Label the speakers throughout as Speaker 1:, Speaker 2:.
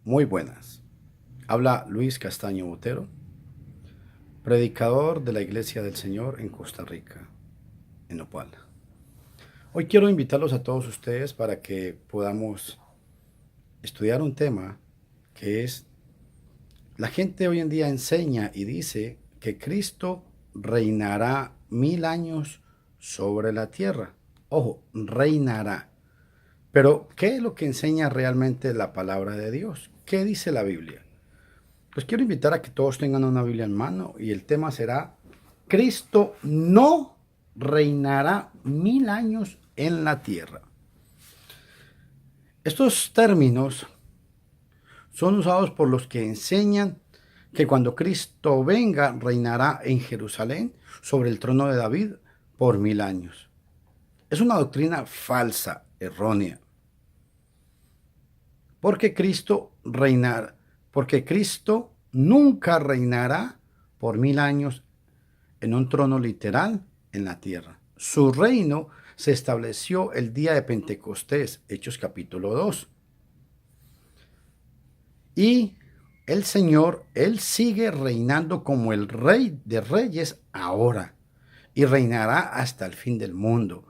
Speaker 1: Muy buenas. Habla Luis Castaño Botero, predicador de la Iglesia del Señor en Costa Rica, en Nopal. Hoy quiero invitarlos a todos ustedes para que podamos estudiar un tema que es: la gente hoy en día enseña y dice que Cristo reinará 1000 años sobre la tierra. Ojo, reinará. Pero, ¿qué es lo que enseña realmente la palabra de Dios? ¿Qué dice la Biblia? Pues quiero invitar a que todos tengan una Biblia en mano y el tema será: Cristo no reinará 1000 años en la tierra. Estos términos son usados por los que enseñan que cuando Cristo venga reinará en Jerusalén sobre el trono de David por 1000 años. Es una doctrina falsa, errónea, porque Cristo reinará, porque Cristo nunca reinará por 1000 años en un trono literal en la tierra. Su reino se estableció el día de Pentecostés, Hechos capítulo 2. Y el Señor, Él sigue reinando como el Rey de Reyes ahora y reinará hasta el fin del mundo.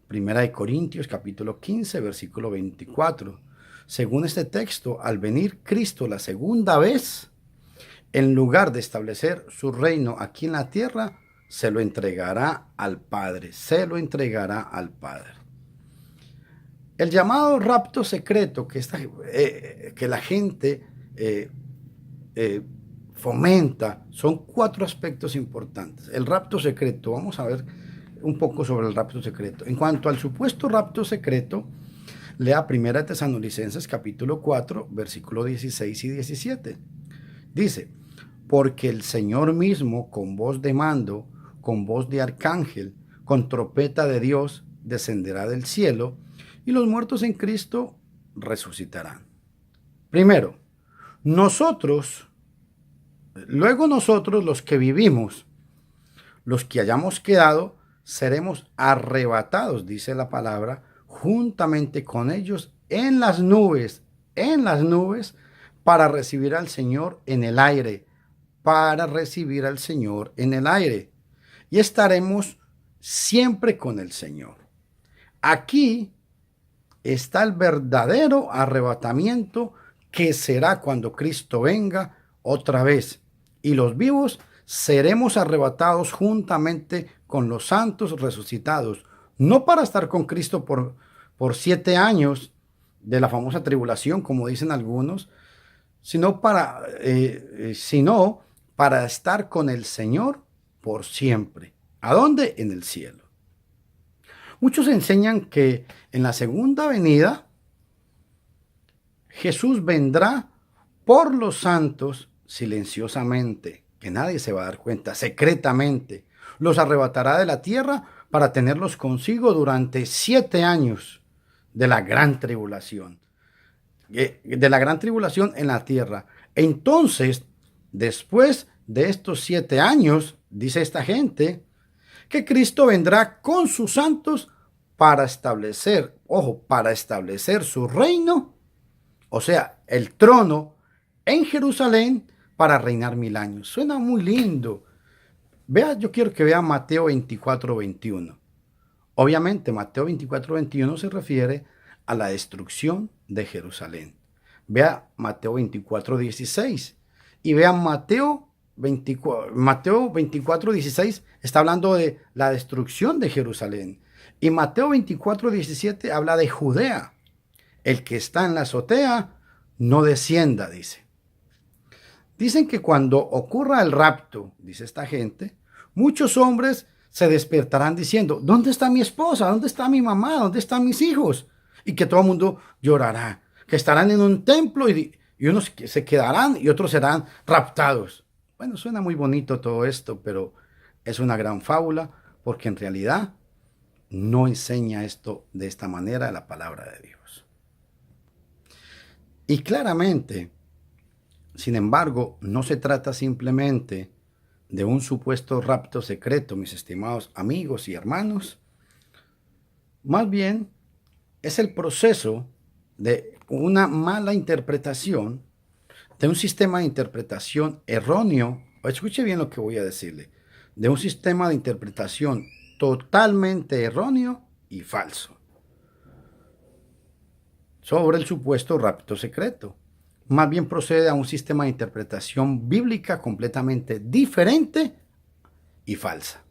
Speaker 1: Primera de Corintios capítulo 15, versículo 24. Según este texto, al venir Cristo la segunda vez, en lugar de establecer su reino aquí en la tierra, se lo entregará al Padre, se lo entregará al Padre. El llamado rapto secreto que la gente fomenta son 4 aspectos importantes. El rapto secreto, vamos a ver un poco sobre el rapto secreto. En cuanto al supuesto rapto secreto, lea 1 Tesalonicenses capítulo 4, versículo 16 y 17. Dice: porque el Señor mismo, con voz de mando, con voz de arcángel, con trompeta de Dios, descenderá del cielo, y los muertos en Cristo resucitarán. Primero, luego nosotros los que vivimos, los que hayamos quedado, seremos arrebatados, dice la palabra, juntamente con ellos en las nubes, para recibir al Señor en el aire, para recibir al Señor en el aire. Y estaremos siempre con el Señor. Aquí está el verdadero arrebatamiento, que será cuando Cristo venga otra vez. Y los vivos seremos arrebatados juntamente con los santos resucitados. No para estar con Cristo por 7 años de la famosa tribulación, como dicen algunos, sino para estar con el Señor por siempre. ¿A dónde? En el cielo. Muchos enseñan que en la segunda venida Jesús vendrá por los santos silenciosamente, que nadie se va a dar cuenta, secretamente. Los arrebatará de la tierra para tenerlos consigo durante 7 años de la gran tribulación. De la gran tribulación en la tierra. Entonces, después de estos 7 años, dice esta gente, que Cristo vendrá con sus santos para establecer, ojo, para establecer su reino, o sea, el trono en Jerusalén, para reinar 1000 años. Suena muy lindo. Vea, yo quiero que vea Mateo 24:21. Obviamente, Mateo 24:21 se refiere a la destrucción de Jerusalén. Vea Mateo 24:16 y vea Mateo 24:16 está hablando de la destrucción de Jerusalén. Y Mateo 24:17 habla de Judea. El que está en la azotea no descienda, dice. Dicen que cuando ocurra el rapto, dice esta gente, muchos hombres se despertarán diciendo: ¿dónde está mi esposa? ¿Dónde está mi mamá? ¿Dónde están mis hijos? Y que todo el mundo llorará, que estarán en un templo y unos se quedarán y otros serán raptados. Bueno, suena muy bonito todo esto, pero es una gran fábula, porque en realidad no enseña esto de esta manera la palabra de Dios. Y claramente, sin embargo, no se trata simplemente de un supuesto rapto secreto, mis estimados amigos y hermanos. Más bien, es el proceso de una mala interpretación de un sistema de interpretación erróneo, escuche bien lo que voy a decirle, de un sistema de interpretación totalmente erróneo y falso sobre el supuesto rapto secreto. Más bien procede a un sistema de interpretación bíblica completamente diferente y falsa.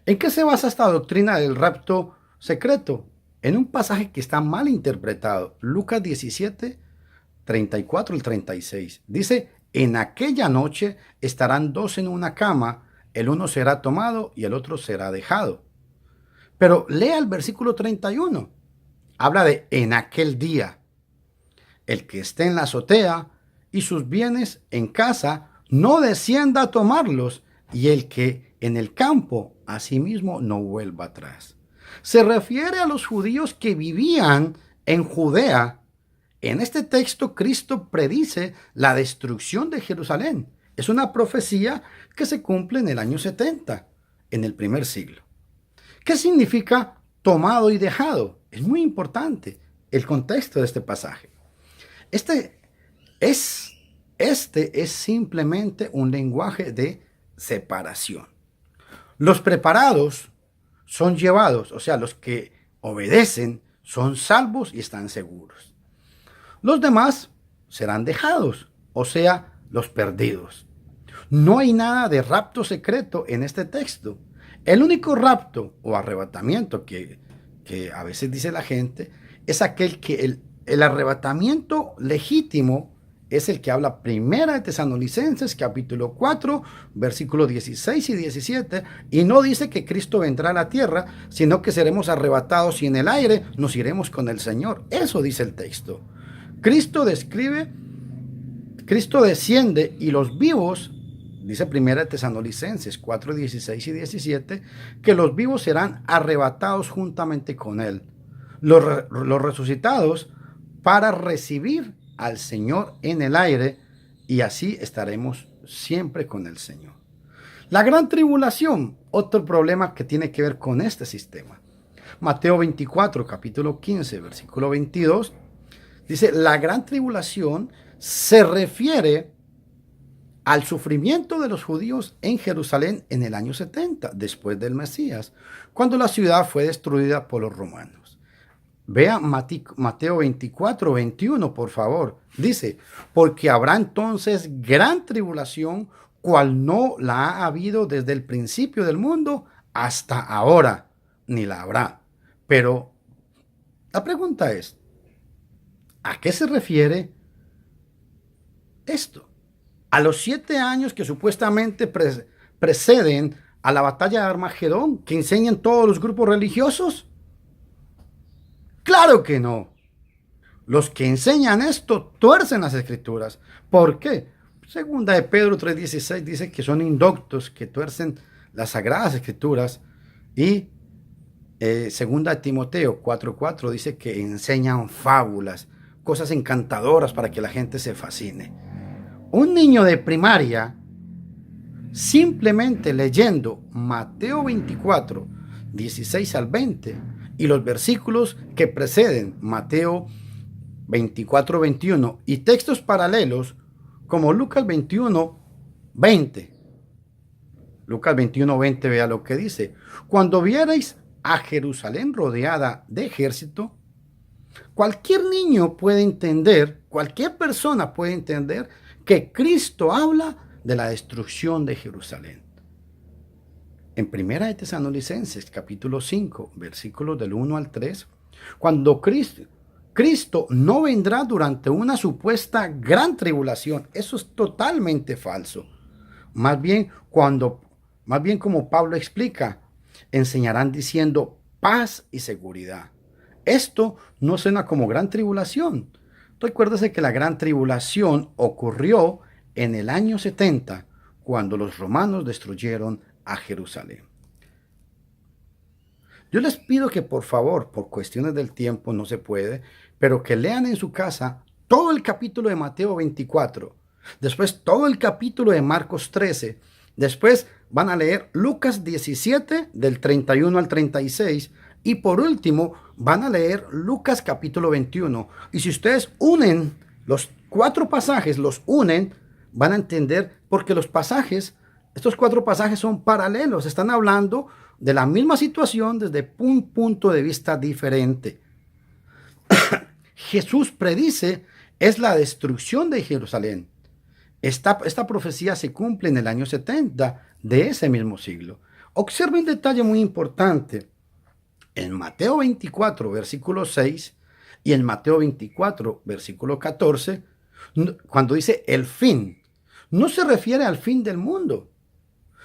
Speaker 1: ¿En qué se basa esta doctrina del rapto secreto? En un pasaje que está mal interpretado. Lucas 17, 34 al 36. Dice, en aquella noche estarán dos en una cama, el uno será tomado y el otro será dejado. Pero lea el versículo 31. Habla de en aquel día. El que esté en la azotea y sus bienes en casa, no descienda a tomarlos, y el que en el campo, asimismo, no vuelva atrás. Se refiere a los judíos que vivían en Judea. En este texto, Cristo predice la destrucción de Jerusalén. Es una profecía que se cumple en el año 70, en el primer siglo. ¿Qué significa tomado y dejado? Es muy importante el contexto de este pasaje. Este es simplemente un lenguaje de separación. Los preparados son llevados, o sea, los que obedecen son salvos y están seguros. Los demás serán dejados, o sea, los perdidos. No hay nada de rapto secreto en este texto. El único rapto o arrebatamiento que a veces dice la gente es aquel que el arrebatamiento legítimo es el que habla Primera de Tesalonicenses, capítulo 4, versículos 16 y 17, y no dice que Cristo vendrá a la tierra, sino que seremos arrebatados y en el aire nos iremos con el Señor. Eso dice el texto. Cristo desciende y los vivos, dice Primera de Tesalonicenses 4, 16 y 17, que los vivos serán arrebatados juntamente con Él. Los resucitados para recibir al Señor en el aire, y así estaremos siempre con el Señor. La gran tribulación, otro problema que tiene que ver con este sistema. Mateo 24, capítulo 15, versículo 22, dice, la gran tribulación se refiere al sufrimiento de los judíos en Jerusalén en el año 70, después del Mesías, cuando la ciudad fue destruida por los romanos. Vea Mateo 24, 21, por favor. Dice, porque habrá entonces gran tribulación, cual no la ha habido desde el principio del mundo hasta ahora, ni la habrá. Pero la pregunta es, ¿a qué se refiere esto? ¿A los 7 años que supuestamente preceden a la batalla de Armagedón, que enseñan todos los grupos religiosos? Claro que no. Los que enseñan esto tuercen las escrituras. ¿Por qué? Segunda de Pedro 3:16 dice que son indoctos, que tuercen las sagradas escrituras. Y segunda de Timoteo 4:4 dice que enseñan fábulas, cosas encantadoras para que la gente se fascine. Un niño de primaria, simplemente leyendo Mateo 24, 16 al 20, y los versículos que preceden Mateo 24, 21 y textos paralelos como Lucas 21, 20. Lucas 21, 20, vea lo que dice. Cuando vierais a Jerusalén rodeada de ejército, cualquier niño puede entender, cualquier persona puede entender que Cristo habla de la destrucción de Jerusalén. En Primera de Tesalonicenses, capítulo 5, versículos del 1 al 3, cuando Cristo no vendrá durante una supuesta gran tribulación. Eso es totalmente falso. Más bien como Pablo explica, enseñarán diciendo paz y seguridad. Esto no suena como gran tribulación. Recuérdese que la gran tribulación ocurrió en el año 70, cuando los romanos destruyeron a Jerusalén. Yo les pido que por favor, por cuestiones del tiempo no se puede, pero que lean en su casa todo el capítulo de Mateo 24, después todo el capítulo de Marcos 13, después van a leer Lucas 17 del 31 al 36 y por último van a leer Lucas capítulo 21. Y si ustedes unen Los cuatro pasajes los unen, van a entender porque estos cuatro pasajes son paralelos, están hablando de la misma situación desde un punto de vista diferente. Jesús predice es la destrucción de Jerusalén. Esta profecía se cumple en el año 70 de ese mismo siglo. Observe un detalle muy importante. En Mateo 24, versículo 6 y en Mateo 24, versículo 14, cuando dice el fin, no se refiere al fin del mundo,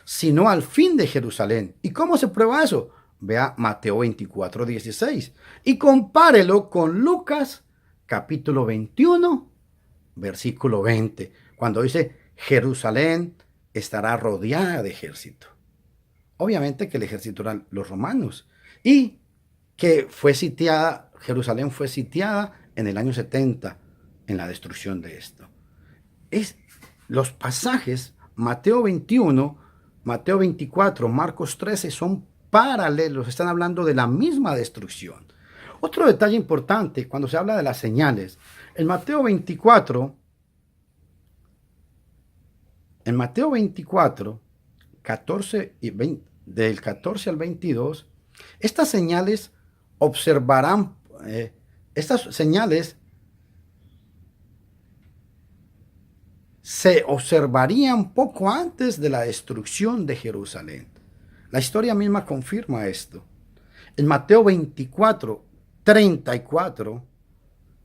Speaker 1: sino al fin de Jerusalén. ¿Y cómo se prueba eso? Vea Mateo 24, 16 y compárelo con Lucas capítulo 21, versículo 20, cuando dice Jerusalén estará rodeada de ejército. Obviamente que el ejército eran los romanos y que Jerusalén fue sitiada en el año 70 en la destrucción de esto. Los pasajes Mateo 21, Mateo 24, Marcos 13 son paralelos, están hablando de la misma destrucción. Otro detalle importante cuando se habla de las señales, en Mateo 24, 14 y 20, del 14 al 22, estas señales se observarían poco antes de la destrucción de Jerusalén. La historia misma confirma esto. En Mateo 24, 34,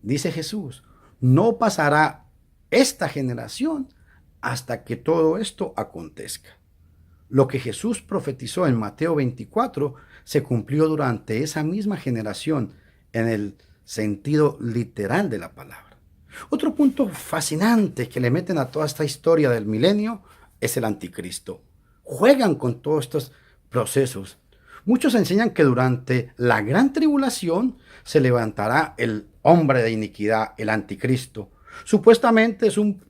Speaker 1: dice Jesús, no pasará esta generación hasta que todo esto acontezca. Lo que Jesús profetizó en Mateo 24 se cumplió durante esa misma generación en el sentido literal de la palabra. Otro punto fascinante que le meten a toda esta historia del milenio es el anticristo. Juegan con todos estos procesos. Muchos enseñan que durante la gran tribulación se levantará el hombre de iniquidad, el anticristo. Supuestamente es un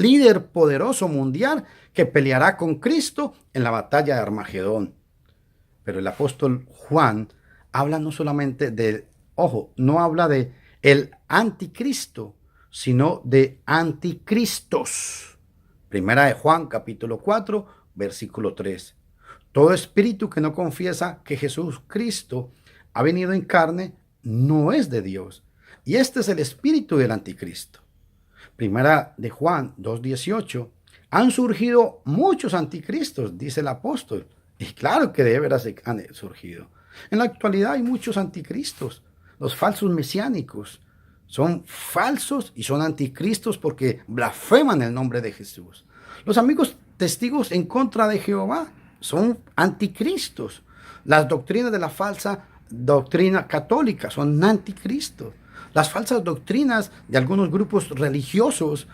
Speaker 1: líder poderoso mundial que peleará con Cristo en la batalla de Armagedón. Pero el apóstol Juan habla no solamente no habla de el anticristo, sino de anticristos. Primera de Juan, capítulo 4, versículo 3. Todo espíritu que no confiesa que Jesucristo ha venido en carne no es de Dios. Y este es el espíritu del anticristo. Primera de Juan 2:18. Han surgido muchos anticristos, dice el apóstol. Y claro que de veras han surgido. En la actualidad hay muchos anticristos. Los falsos mesiánicos son falsos y son anticristos porque blasfeman el nombre de Jesús. Los amigos testigos en contra de Jehová son anticristos. Las doctrinas de la falsa doctrina católica son anticristos. Las falsas doctrinas de algunos grupos religiosos,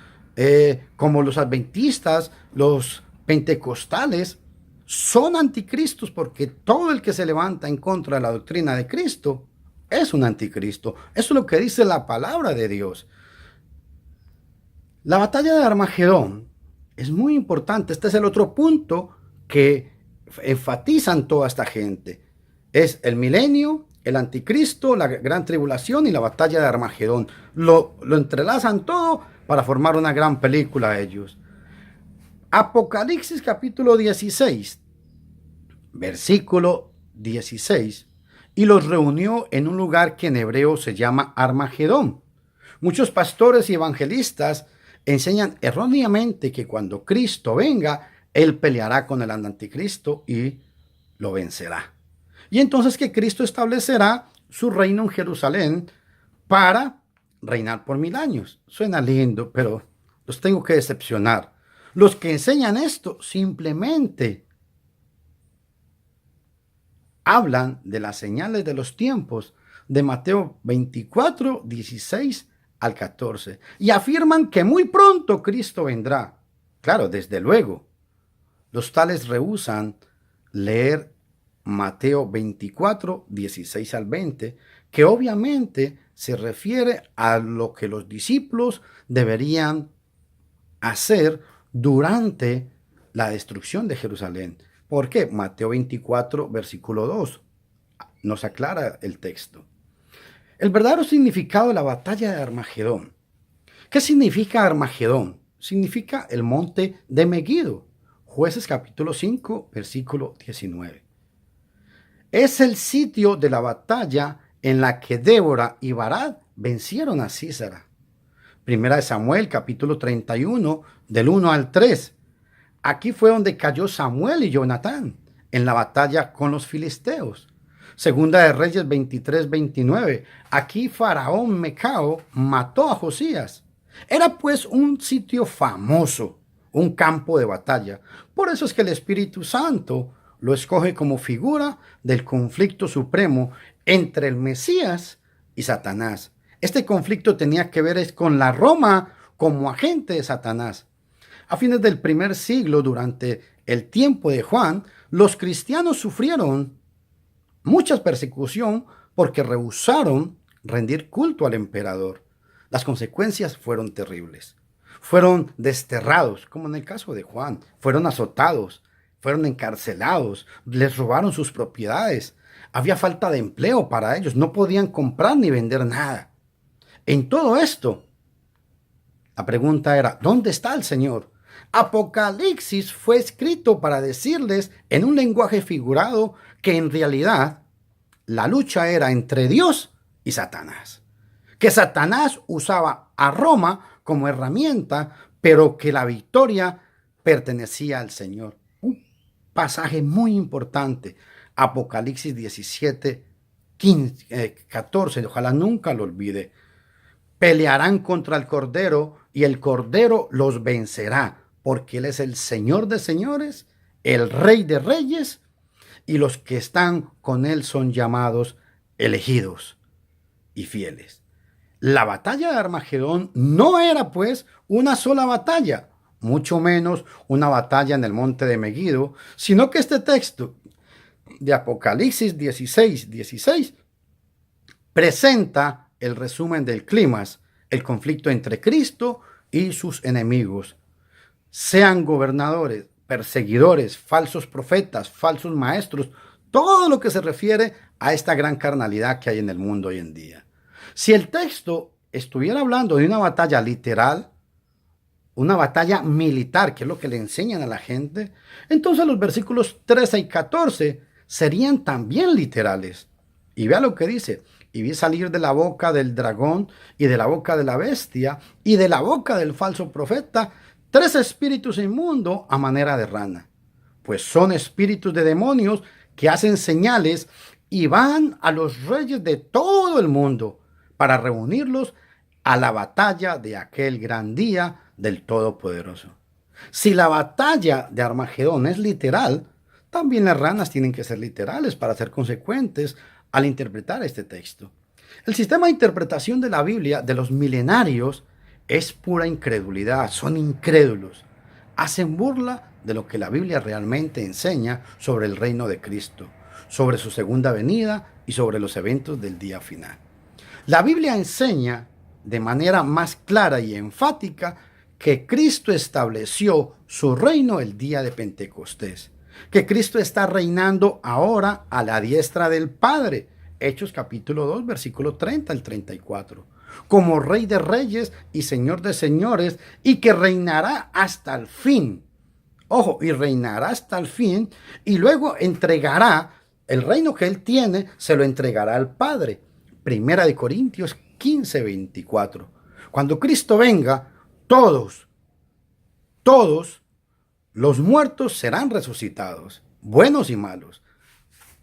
Speaker 1: como los adventistas, los pentecostales, son anticristos porque todo el que se levanta en contra de la doctrina de Cristo es un anticristo. Eso es lo que dice la palabra de Dios. La batalla de Armagedón es muy importante. Este es el otro punto que enfatizan toda esta gente. Es el milenio, el anticristo, la gran tribulación y la batalla de Armagedón. Lo entrelazan todo para formar una gran película ellos. Apocalipsis capítulo 16, versículo 16. Y los reunió en un lugar que en hebreo se llama Armagedón. Muchos pastores y evangelistas enseñan erróneamente que cuando Cristo venga, Él peleará con el anticristo y lo vencerá. Y entonces que Cristo establecerá su reino en Jerusalén para reinar por 1000 años. Suena lindo, pero los tengo que decepcionar. Los que enseñan esto simplemente hablan de las señales de los tiempos de Mateo 24, 16 al 14 y afirman que muy pronto Cristo vendrá. Claro, desde luego. Los tales rehúsan leer Mateo 24, 16 al 20, que obviamente se refiere a lo que los discípulos deberían hacer durante la destrucción de Jerusalén. ¿Por qué? Mateo 24, versículo 2 nos aclara el texto. El verdadero significado de la batalla de Armagedón. ¿Qué significa Armagedón? Significa el monte de Megiddo. Jueces capítulo 5, versículo 19. Es el sitio de la batalla en la que Débora y Barak vencieron a Sísara. Primera de Samuel capítulo 31, del 1 al 3. Aquí fue donde cayó Samuel y Jonatán en la batalla con los filisteos. Segunda de Reyes 23, 29. Aquí Faraón Mecao mató a Josías. Era pues un sitio famoso, un campo de batalla. Por eso es que el Espíritu Santo lo escoge como figura del conflicto supremo entre el Mesías y Satanás. Este conflicto tenía que ver con la Roma como agente de Satanás. A fines del primer siglo, durante el tiempo de Juan, los cristianos sufrieron mucha persecución porque rehusaron rendir culto al emperador. Las consecuencias fueron terribles. Fueron desterrados, como en el caso de Juan. Fueron azotados, fueron encarcelados, les robaron sus propiedades. Había falta de empleo para ellos, no podían comprar ni vender nada. En todo esto, la pregunta era, ¿dónde está el Señor? Apocalipsis fue escrito para decirles en un lenguaje figurado que en realidad la lucha era entre Dios y Satanás. Que Satanás usaba a Roma como herramienta, pero que la victoria pertenecía al Señor. Un pasaje muy importante. Apocalipsis 17, 14. Ojalá nunca lo olvide. Pelearán contra el Cordero y el Cordero los vencerá, porque Él es el Señor de señores, el Rey de reyes, y los que están con Él son llamados elegidos y fieles. La batalla de Armagedón no era pues una sola batalla, mucho menos una batalla en el monte de Megiddo, sino que este texto de Apocalipsis 16 presenta el resumen del clímax, el conflicto entre Cristo y sus enemigos. Sean gobernadores, perseguidores, falsos profetas, falsos maestros, todo lo que se refiere a esta gran carnalidad que hay en el mundo hoy en día. Si el texto estuviera hablando de una batalla literal, una batalla militar, que es lo que le enseñan a la gente, entonces los versículos 13 y 14 serían también literales. Y vea lo que dice: y vi salir de la boca del dragón y de la boca de la bestia y de la boca del falso profeta 3 espíritus inmundos a manera de rana, pues son espíritus de demonios que hacen señales y van a los reyes de todo el mundo para reunirlos a la batalla de aquel gran día del Todopoderoso. Si la batalla de Armagedón es literal, también las ranas tienen que ser literales para ser consecuentes al interpretar este texto. El sistema de interpretación de la Biblia de los milenarios es pura incredulidad, son incrédulos. Hacen burla de lo que la Biblia realmente enseña sobre el reino de Cristo, sobre su segunda venida y sobre los eventos del día final. La Biblia enseña de manera más clara y enfática que Cristo estableció su reino el día de Pentecostés, que Cristo está reinando ahora a la diestra del Padre. Hechos capítulo 2, versículo 30 al 34. Como Rey de reyes y Señor de señores, y que reinará hasta el fin. Ojo, y reinará hasta el fin, y luego entregará el reino que él tiene, se lo entregará al Padre. Primera de Corintios 15, 24. Cuando Cristo venga, todos los muertos serán resucitados, buenos y malos.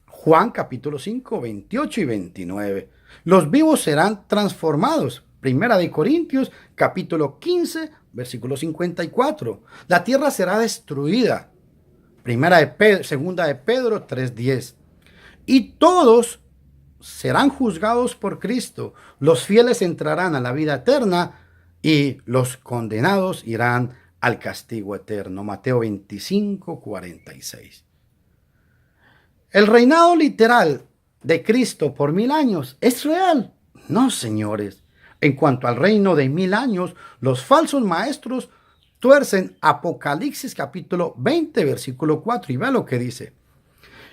Speaker 1: Juan capítulo 5, 28 y 29. Los vivos serán transformados. Primera de Corintios capítulo 15, versículo 54. La tierra será destruida. Segunda de Pedro 3:10. Y todos serán juzgados por Cristo. Los fieles entrarán a la vida eterna y los condenados irán al castigo eterno. Mateo 25, 46. ¿El reinado literal de Cristo por 1000 años es real? No, señores. En cuanto al reino de 1000 años, los falsos maestros tuercen Apocalipsis capítulo 20, versículo 4. Y vea lo que dice: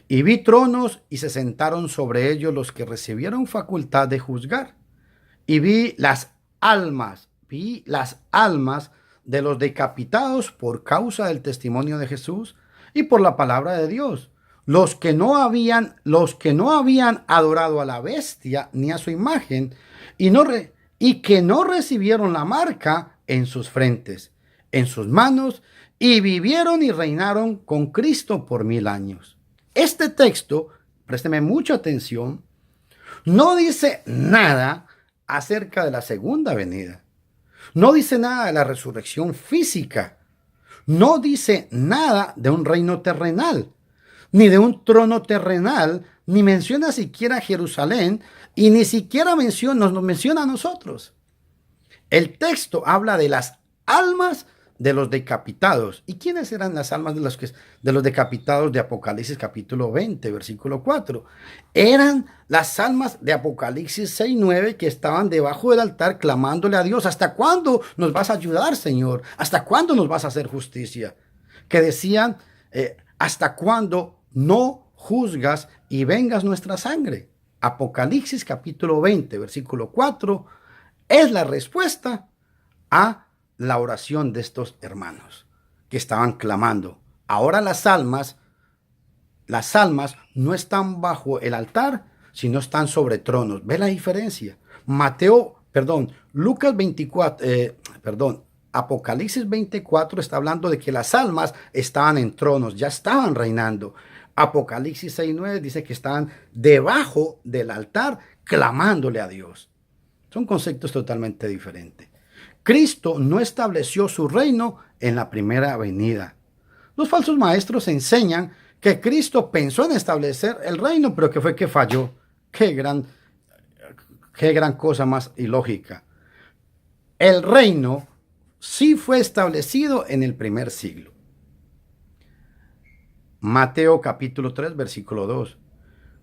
Speaker 1: y vi tronos y se sentaron sobre ellos los que recibieron facultad de juzgar. Y vi las almas las almas de los decapitados por causa del testimonio de Jesús y por la palabra de Dios, los que no habían adorado a la bestia ni a su imagen y que no recibieron la marca en sus frentes, en sus manos, y vivieron y reinaron con Cristo por 1000 años. Este texto, présteme mucha atención, no dice nada acerca de la segunda venida. No dice nada de la resurrección física. No dice nada de un reino terrenal, ni de un trono terrenal, ni menciona siquiera Jerusalén, y ni siquiera nos menciona a nosotros. El texto habla de las almas de los decapitados. ¿Y quiénes eran las almas de los decapitados de Apocalipsis capítulo 20, versículo 4? Eran las almas de Apocalipsis 6, 9 que estaban debajo del altar clamándole a Dios: ¿hasta cuándo nos vas a ayudar, Señor? ¿Hasta cuándo nos vas a hacer justicia? Que decían, ¿hasta cuándo no juzgas y vengas nuestra sangre? Apocalipsis capítulo 20, versículo 4 es la respuesta a la oración de estos hermanos que estaban clamando. Ahora las almas no están bajo el altar, sino están sobre tronos. ¿Ve la diferencia? Apocalipsis 24 está hablando de que las almas estaban en tronos, ya estaban reinando. Apocalipsis 6:9 dice que estaban debajo del altar clamándole a Dios. Son conceptos totalmente diferentes. Cristo no estableció su reino en la primera venida. Los falsos maestros enseñan que Cristo pensó en establecer el reino, pero que fue que falló. Qué gran cosa más ilógica. El reino sí fue establecido en el primer siglo. Mateo capítulo 3, versículo 2.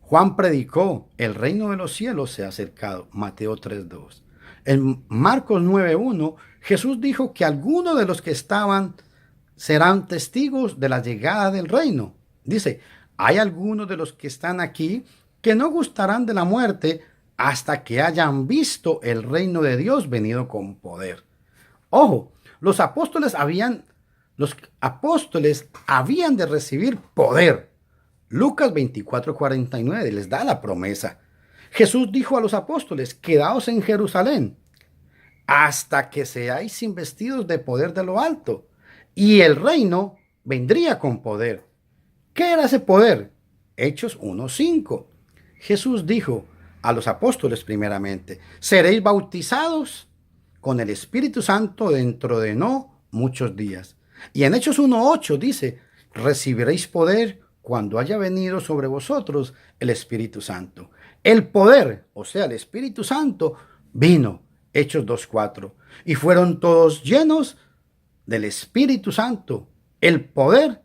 Speaker 1: Juan predicó: el reino de los cielos se ha acercado. Mateo 3:2. En Marcos 9:1, Jesús dijo que algunos de los que estaban serán testigos de la llegada del reino. Dice: hay algunos de los que están aquí que no gustarán de la muerte hasta que hayan visto el reino de Dios venido con poder. Ojo, los apóstoles habían de recibir poder. Lucas 24:49 les da la promesa. Jesús dijo a los apóstoles: quedaos en Jerusalén hasta que seáis investidos de poder de lo alto. Y el reino vendría con poder. ¿Qué era ese poder? Hechos 1:5. Jesús dijo a los apóstoles primeramente: seréis bautizados con el Espíritu Santo dentro de no muchos días. Y en Hechos 1:8 dice: recibiréis poder cuando haya venido sobre vosotros el Espíritu Santo. El poder, o sea, el Espíritu Santo, vino. Hechos 2:4. Y fueron todos llenos del Espíritu Santo. El poder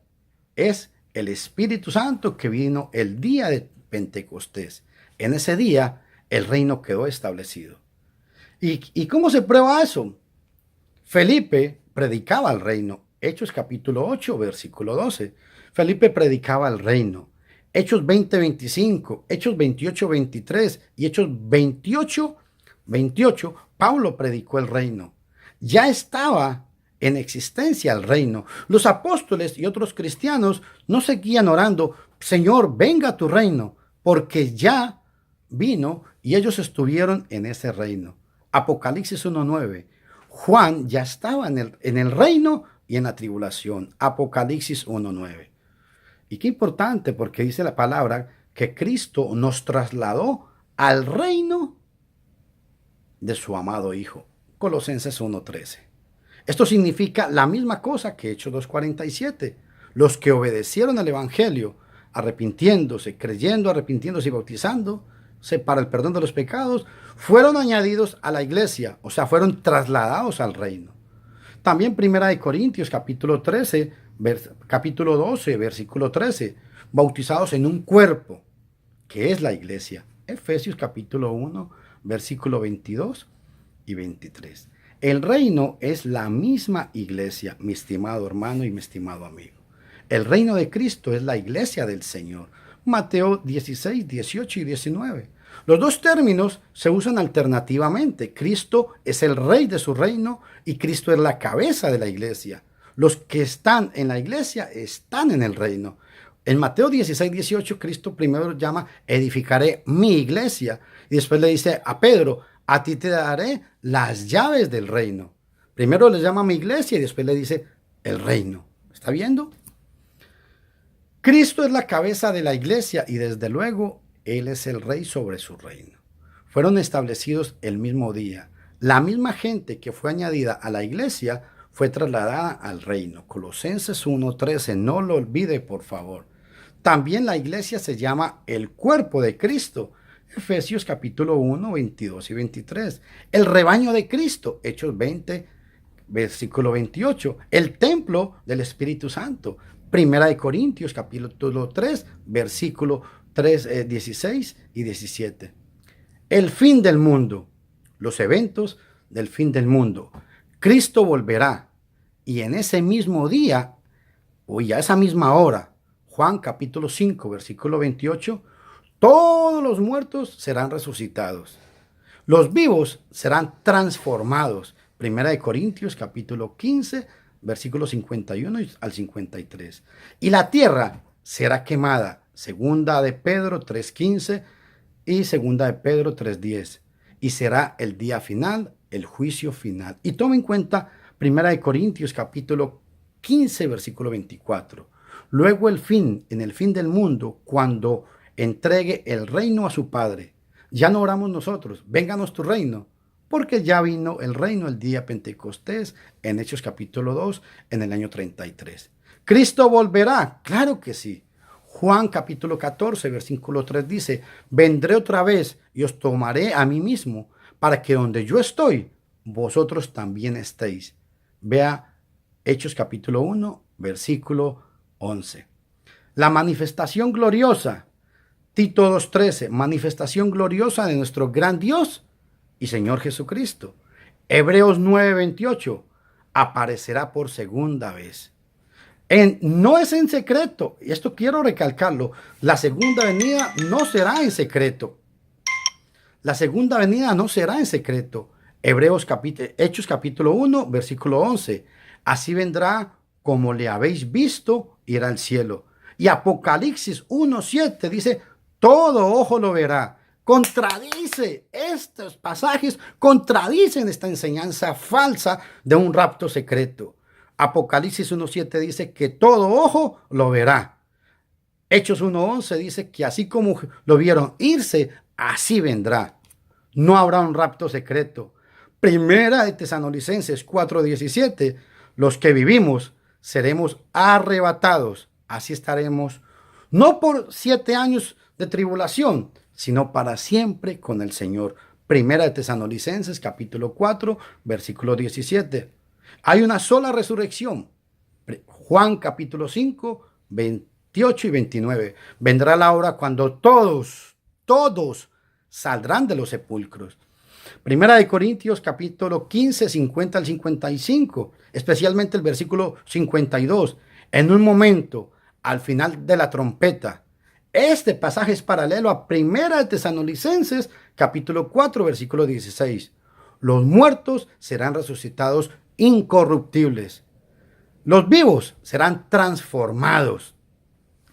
Speaker 1: es el Espíritu Santo que vino el día de Pentecostés. En ese día el reino quedó establecido. ¿Y cómo se prueba eso? Felipe predicaba el reino. Hechos capítulo 8, versículo 12. Felipe predicaba el reino. Hechos 20:25, Hechos 28:23 y Hechos 28:28, Pablo predicó el reino. Ya estaba en existencia el reino. Los apóstoles y otros cristianos no seguían orando: Señor, venga tu reino, porque ya vino y ellos estuvieron en ese reino. Apocalipsis 1:9. Juan ya estaba en el reino y en la tribulación. Apocalipsis 1:9. Y qué importante, porque dice la palabra que Cristo nos trasladó al reino de su amado Hijo. Colosenses 1:13. Esto significa la misma cosa que Hechos 2:47. Los que obedecieron al Evangelio, arrepintiéndose y bautizándose para el perdón de los pecados, fueron añadidos a la iglesia, o sea, fueron trasladados al reino. También Primera de Corintios capítulo 12, versículo 13, bautizados en un cuerpo, que es la iglesia. Efesios capítulo 1, versículo 22 y 23. El reino es la misma iglesia, mi estimado hermano y mi estimado amigo. El reino de Cristo es la iglesia del Señor. Mateo 16, 18 y 19. Los dos términos se usan alternativamente. Cristo es el rey de su reino y Cristo es la cabeza de la iglesia. Los que están en la iglesia están en el reino. En Mateo 16:18, Cristo primero llama, edificaré mi iglesia. Y después le dice a Pedro, a ti te daré las llaves del reino. Primero le llama mi iglesia y después le dice el reino. ¿Está viendo? Cristo es la cabeza de la iglesia y desde luego Él es el rey sobre su reino. Fueron establecidos el mismo día. La misma gente que fue añadida a la iglesia fue trasladada al reino. Colosenses 1:13, no lo olvide por favor. También la iglesia se llama el cuerpo de Cristo. Efesios capítulo 1, 22 y 23. El rebaño de Cristo, Hechos 20, versículo 28. El templo del Espíritu Santo. Primera de Corintios capítulo 3, versículo 3, 16 y 17. El fin del mundo. Los eventos del fin del mundo. Cristo volverá y en ese mismo día, o a esa misma hora, Juan capítulo 5, versículo 28, todos los muertos serán resucitados. Los vivos serán transformados. Primera de Corintios capítulo 15, versículos 51 al 53. Y la tierra será quemada. Segunda de Pedro 3:15 y segunda de Pedro 3:10. Y será el día final, el juicio final. Y toma en cuenta Primera de Corintios capítulo 15, versículo 24. Luego en el fin del mundo, cuando entregue el reino a su Padre, ya no oramos nosotros, vénganos tu reino, porque ya vino el reino el día Pentecostés, en Hechos capítulo 2, en el año 33. ¿Cristo volverá? Claro que sí. Juan capítulo 14, versículo 3 dice, vendré otra vez y os tomaré a mí mismo, para que donde yo estoy, vosotros también estéis. Vea Hechos capítulo 1, versículo 11. La manifestación gloriosa, Tito 2:13, manifestación gloriosa de nuestro gran Dios y Señor Jesucristo. Hebreos 9:28, aparecerá por segunda vez. No es en secreto, y esto quiero recalcarlo, la segunda venida no será en secreto. La segunda venida no será en secreto. Hechos capítulo 1, versículo 11. Así vendrá como le habéis visto ir al cielo. Y Apocalipsis 1:7 dice, todo ojo lo verá. Contradice estos pasajes, contradicen esta enseñanza falsa de un rapto secreto. Apocalipsis 1:7 dice que todo ojo lo verá. Hechos 1:11 dice que así como lo vieron irse, así vendrá. No habrá un rapto secreto. Primera de Tesalonicenses 4:17, los que vivimos seremos arrebatados. Así estaremos, no por 7 años de tribulación, sino para siempre con el Señor. Primera de Tesalonicenses capítulo 4, versículo 17. Hay una sola resurrección. Juan capítulo 5, 28 y 29. Vendrá la hora cuando todos saldrán de los sepulcros. Primera de Corintios capítulo 15, 50 al 55, especialmente el versículo 52. En un momento, al final de la trompeta. Este pasaje es paralelo a Primera de Tesalonicenses capítulo 4, versículo 16. Los muertos serán resucitados incorruptibles. Los vivos serán transformados.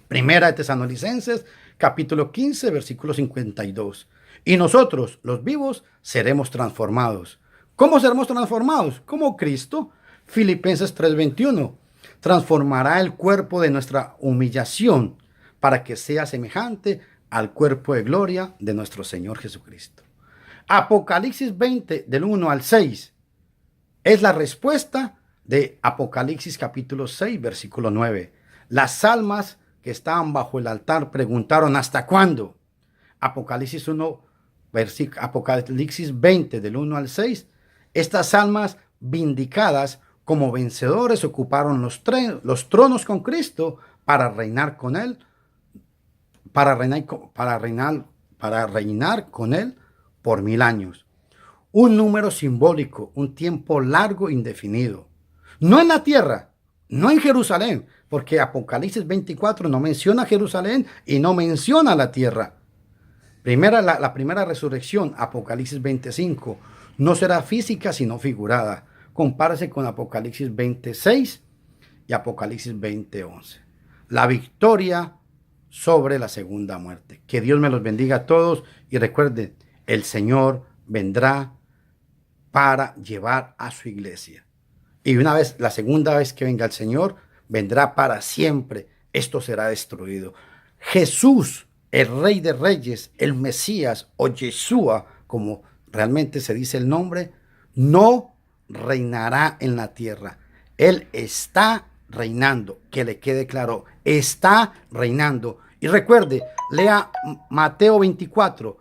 Speaker 1: Primera de Tesalonicenses capítulo 15, versículo 52. Y nosotros, los vivos, seremos transformados. ¿Cómo seremos transformados? Como Cristo. Filipenses 3:21. Transformará el cuerpo de nuestra humillación para que sea semejante al cuerpo de gloria de nuestro Señor Jesucristo. Apocalipsis 20, del 1 al 6, es la respuesta de Apocalipsis capítulo 6, versículo 9. Las almas que estaban bajo el altar preguntaron, ¿hasta cuándo? Apocalipsis 1, Apocalipsis 20, del 1 al 6. Estas almas vindicadas como vencedores ocuparon los tronos con Cristo para reinar con él, para reinar con él por 1000 años. Un número simbólico, un tiempo largo indefinido. No en la tierra, no en Jerusalén, porque Apocalipsis 24 no menciona Jerusalén y no menciona la tierra. La primera resurrección, Apocalipsis 25, no será física sino figurada. Compárese con Apocalipsis 26 y Apocalipsis 20:11. La victoria sobre la segunda muerte. Que Dios me los bendiga a todos y recuerden, el Señor vendrá para llevar a su iglesia. Y una vez, la segunda vez que venga el Señor, vendrá para siempre. Esto será destruido. Jesús, el Rey de Reyes, el Mesías o Yeshua, como realmente se dice el nombre, no reinará en la tierra. Él está reinando, que le quede claro, está reinando. Y recuerde, lea Mateo 24,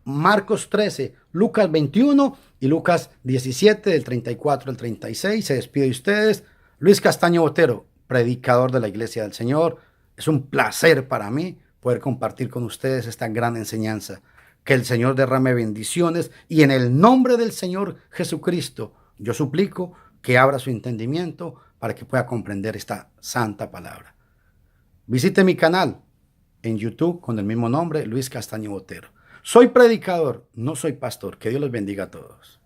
Speaker 1: Marcos 13, Lucas 21 y Lucas 17 del 34 al 36. Se despide de ustedes, Luis Castaño Botero, predicador de la Iglesia del Señor. Es un placer para mí poder compartir con ustedes esta gran enseñanza. Que el Señor derrame bendiciones y en el nombre del Señor Jesucristo yo suplico que abra su entendimiento para que pueda comprender esta santa palabra. Visite mi canal en YouTube con el mismo nombre, Luis Castaño Botero. Soy predicador, no soy pastor. Que Dios los bendiga a todos.